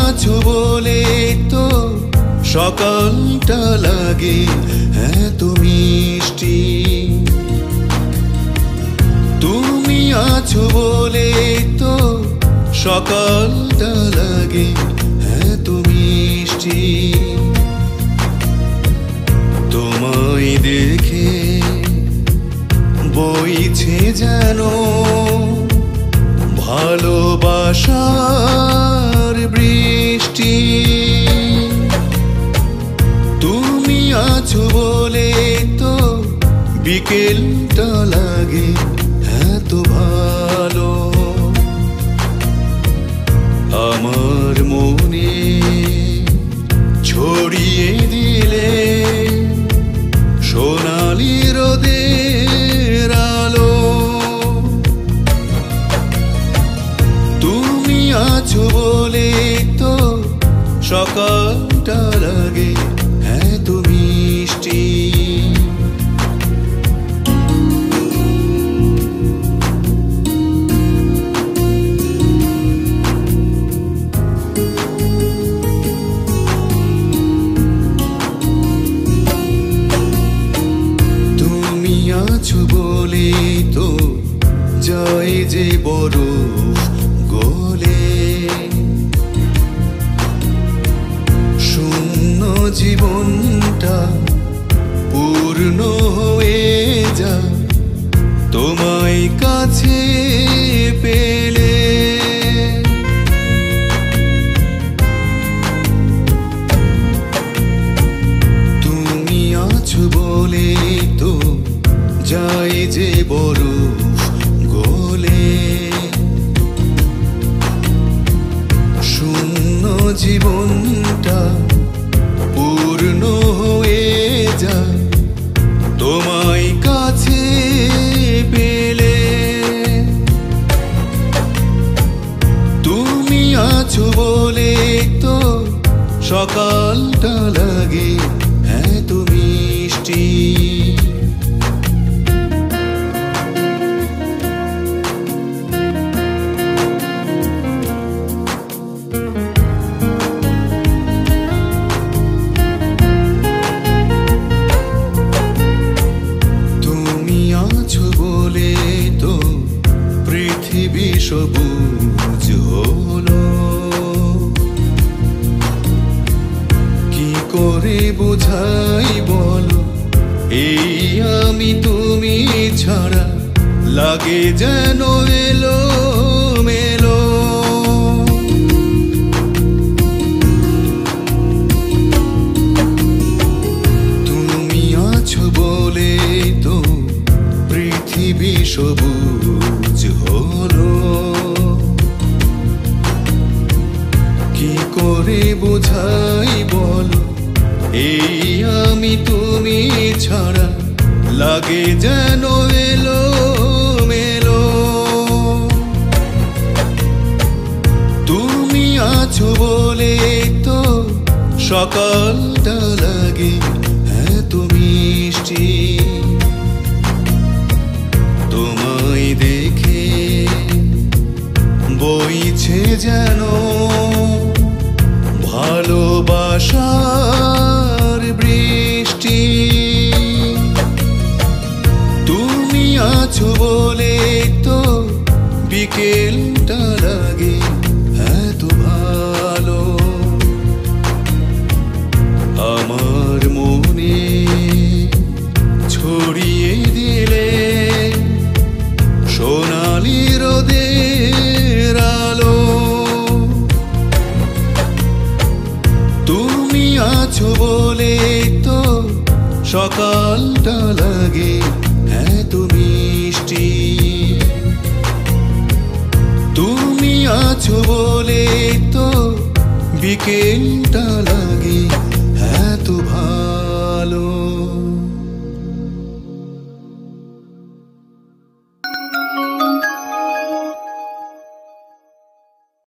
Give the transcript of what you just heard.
আছো বলে তো সকালটা লাগে এত মিষ্টি। তুমি আছো বলে তো সকালটা লাগে এত মিষ্টি। তোমায় দেখে বইছে যেন ভালোবাসার বৃষ্টি। তুমি আছো বলে তো বিকেলটা লাগে এত ভালো। আমার মনে ছড়িয়ে দিলে সোনালি রোদের আলো। তুমি আছো বলে তো সকালটা লাগে এত মিষ্টি। তুমি আছো বলে তো যায় যে বরফ গলে। শূন্য জীবনটা পূর্ণ হয়ে যায় তোমায় কাছে পেলে। তুমি আছো বলে তো যায় যে বরফ গলে। শূন্য জীবনটা পূর্ণ হয়ে যায় তোমায় কাছে পেলে। তুমি আছো বলে তো সকালটা লাগে এত মিষ্টি। বলে তো পৃথিবী সবুজ হলো। কি করে বোঝাই বলো এই আমি তুমি ছাড়া লাগে যেন এলো মেলো। তুমি আছো বলে তো পৃথিবী সবুজ হলো। কি করে বোঝাই বলো এই আমি তুমি ছাড়া লাগে যেন এলো মেলো। তুমি আছো বলে তো সকালটা লাগে এত মিষ্টি। তোমায় দেখে বইছে যেন ভালোবাসার বৃষ্টি। তুমি আছো বলে তো বিকেলটা লাগে এত ভালো। আমার মনে ছড়িয়ে দিলে সোনালি রোদের আলো। তুমি আছো বলে তো সকালটা লাগে এত মিষ্টি। তুমি আছো বলে তো বিকেলটা লাগে এত ভালো।